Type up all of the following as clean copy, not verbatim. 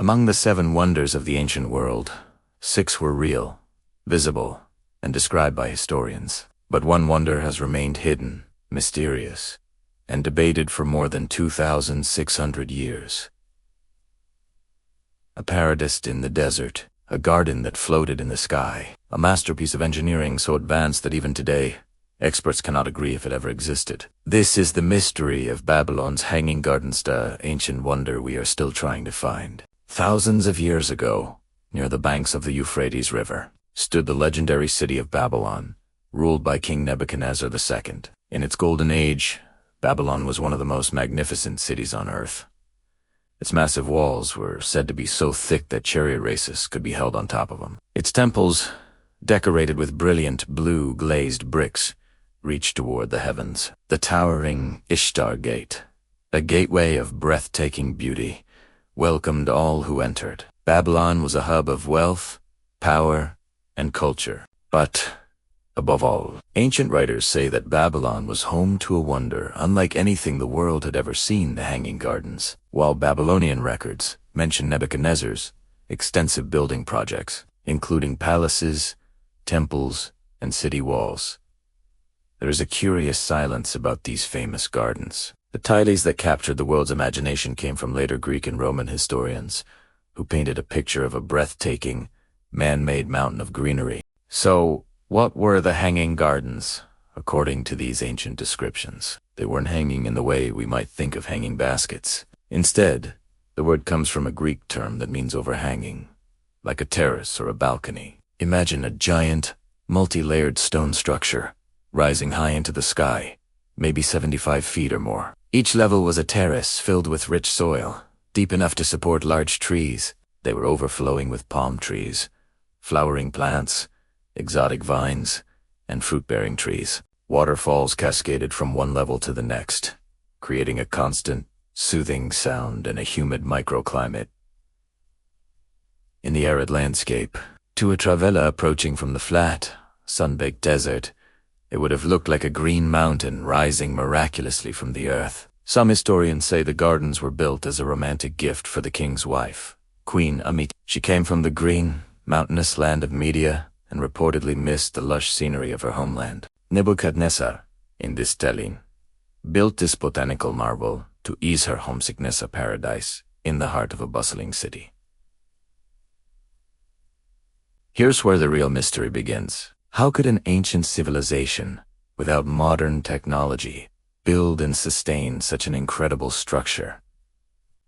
Among the 7 wonders of the ancient world, 6 were real, visible, and described by historians. But one wonder has remained hidden, mysterious, and debated for more than 2,600 years. A paradise in the desert, a garden that floated in the sky, a masterpiece of engineering so advanced that even today, experts cannot agree if it ever existed. This is the mystery of Babylon's Hanging Gardens, the ancient wonder we are still trying to find. Thousands of years ago, near the banks of the Euphrates River, stood the legendary city of Babylon, ruled by King Nebuchadnezzar II. In its golden age, Babylon was one of the most magnificent cities on earth. Its massive walls were said to be so thick that chariot races could be held on top of them. Its temples, decorated with brilliant blue glazed bricks, reached toward the heavens. The towering Ishtar Gate, a gateway of breathtaking beauty, welcomed all who entered. Babylon was a hub of wealth, power, and culture. But, above all, ancient writers say that Babylon was home to a wonder unlike anything the world had ever seen, the Hanging Gardens. While Babylonian records mention Nebuchadnezzar's extensive building projects, including palaces, temples, and city walls, there is a curious silence about these famous gardens. The tiles that captured the world's imagination came from later Greek and Roman historians, who painted a picture of a breathtaking, man-made mountain of greenery. So, what were the Hanging Gardens, according to these ancient descriptions? They weren't hanging in the way we might think of hanging baskets. Instead, the word comes from a Greek term that means overhanging, like a terrace or a balcony. Imagine a giant, multi-layered stone structure, rising high into the sky, maybe 75 feet or more. Each level was a terrace filled with rich soil, deep enough to support large trees. They were overflowing with palm trees, flowering plants, exotic vines, and fruit-bearing trees. Waterfalls cascaded from one level to the next, creating a constant, soothing sound in a humid microclimate. In the arid landscape, to a traveler approaching from the flat, sun-baked desert, it would have looked like a green mountain rising miraculously from the earth. Some historians say the gardens were built as a romantic gift for the king's wife, Queen Amit. She came from the green, mountainous land of Media and reportedly missed the lush scenery of her homeland. Nebuchadnezzar, in this telling, built this botanical marvel to ease her homesickness, a paradise in the heart of a bustling city. Here's where the real mystery begins. How could an ancient civilization, without modern technology, build and sustain such an incredible structure?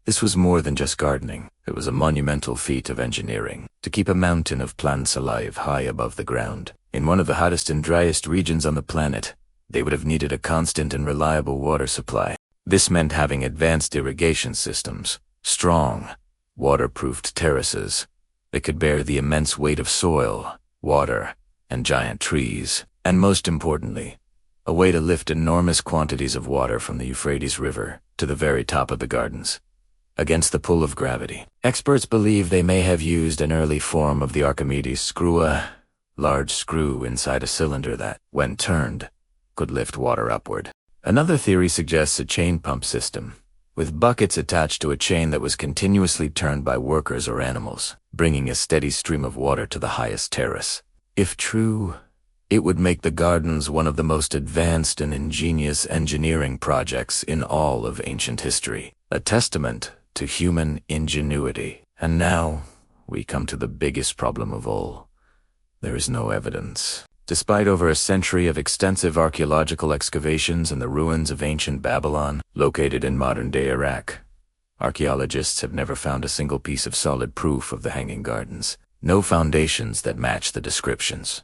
This was more than just gardening. It was a monumental feat of engineering, to keep a mountain of plants alive high above the ground. In one of the hottest and driest regions on the planet, they would have needed a constant and reliable water supply. This meant having advanced irrigation systems, strong, waterproofed terraces that could bear the immense weight of soil, water, and giant trees, and most importantly, a way to lift enormous quantities of water from the Euphrates River to the very top of the gardens, against the pull of gravity. Experts believe they may have used an early form of the Archimedes screw, a large screw inside a cylinder that, when turned, could lift water upward. Another theory suggests a chain pump system, with buckets attached to a chain that was continuously turned by workers or animals, bringing a steady stream of water to the highest terrace. If true, it would make the gardens one of the most advanced and ingenious engineering projects in all of ancient history, a testament to human ingenuity. And now, we come to the biggest problem of all. There is no evidence. Despite over a century of extensive archaeological excavations in the ruins of ancient Babylon, located in modern-day Iraq, archaeologists have never found a single piece of solid proof of the Hanging Gardens. No foundations that match the descriptions.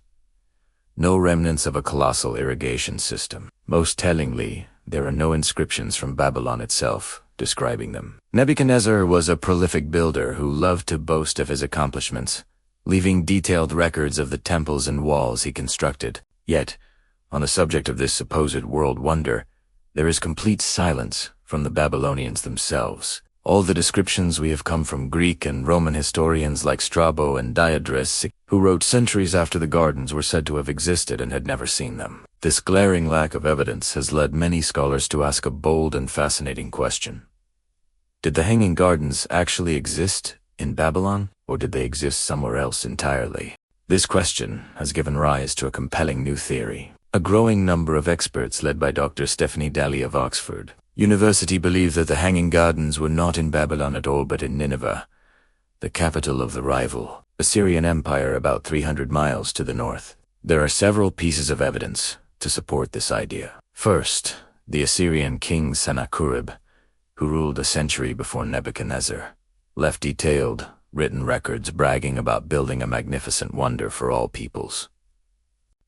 No remnants of a colossal irrigation system. Most tellingly, there are no inscriptions from Babylon itself describing them. Nebuchadnezzar was a prolific builder who loved to boast of his accomplishments, leaving detailed records of the temples and walls he constructed. Yet, on the subject of this supposed world wonder, there is complete silence from the Babylonians themselves. All the descriptions we have come from Greek and Roman historians like Strabo and Diodorus, who wrote centuries after the gardens were said to have existed and had never seen them. This glaring lack of evidence has led many scholars to ask a bold and fascinating question. Did the Hanging Gardens actually exist in Babylon, or did they exist somewhere else entirely? This question has given rise to a compelling new theory. A growing number of experts led by Dr. Stephanie Daly of Oxford University believe that the Hanging Gardens were not in Babylon at all but in Nineveh, the capital of the rival Assyrian Empire about 300 miles to the north. There are several pieces of evidence to support this idea. First, the Assyrian king Sennacherib, who ruled a century before Nebuchadnezzar, left detailed, written records bragging about building a magnificent wonder for all peoples.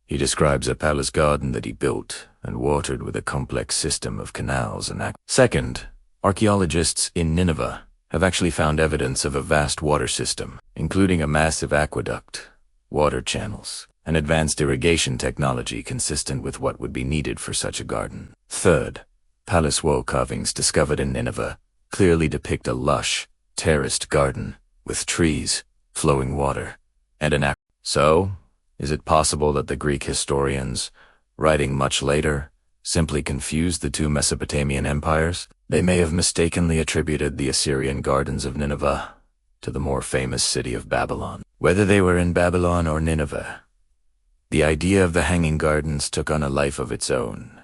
He describes a palace garden that he built and watered with a complex system of canals and Second, archaeologists in Nineveh have actually found evidence of a vast water system, including a massive aqueduct, water channels, and advanced irrigation technology consistent with what would be needed for such a garden. Third, palace wall carvings discovered in Nineveh clearly depict a lush, terraced garden with trees, flowing water, and an aqueduct. So, is it possible that the Greek historians, writing much later, simply confused the two Mesopotamian empires? They may have mistakenly attributed the Assyrian gardens of Nineveh to the more famous city of Babylon. Whether they were in Babylon or Nineveh, the idea of the Hanging Gardens took on a life of its own,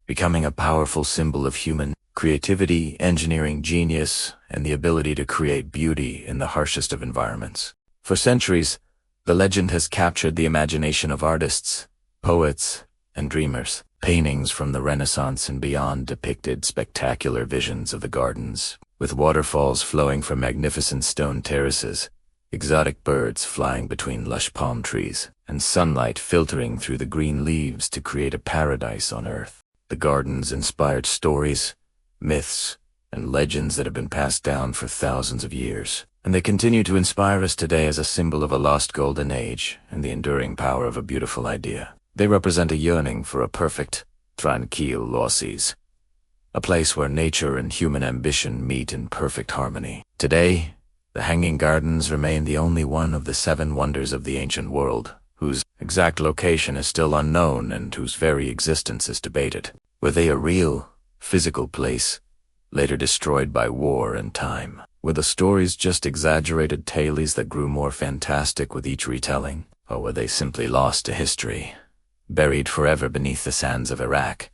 becoming a powerful symbol of human creativity, engineering genius, and the ability to create beauty in the harshest of environments. For centuries, the legend has captured the imagination of artists, poets, and dreamers. Paintings from the Renaissance and beyond depicted spectacular visions of the gardens, with waterfalls flowing from magnificent stone terraces, exotic birds flying between lush palm trees, and sunlight filtering through the green leaves to create a paradise on earth. The gardens inspired stories, myths, and legends that have been passed down for thousands of years, and they continue to inspire us today as a symbol of a lost golden age and the enduring power of a beautiful idea. They represent a yearning for a perfect, tranquil oasis, a place where nature and human ambition meet in perfect harmony. Today, the Hanging Gardens remain the only one of the 7 wonders of the ancient world, whose exact location is still unknown and whose very existence is debated. Were they a real, physical place, later destroyed by war and time? Were the stories just exaggerated tales that grew more fantastic with each retelling? Or were they simply lost to history, buried forever beneath the sands of Iraq,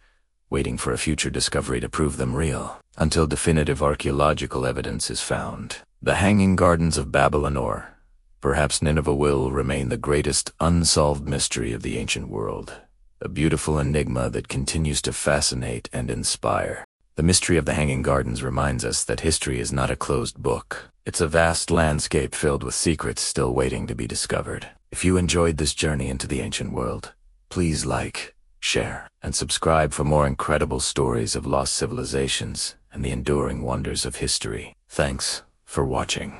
waiting for a future discovery to prove them real, until definitive archaeological evidence is found? The Hanging Gardens of Babylon, or perhaps Nineveh, will remain the greatest unsolved mystery of the ancient world, a beautiful enigma that continues to fascinate and inspire. The mystery of the Hanging Gardens reminds us that history is not a closed book. It's a vast landscape filled with secrets still waiting to be discovered. If you enjoyed this journey into the ancient world, please like, share, and subscribe for more incredible stories of lost civilizations and the enduring wonders of history. Thanks for watching.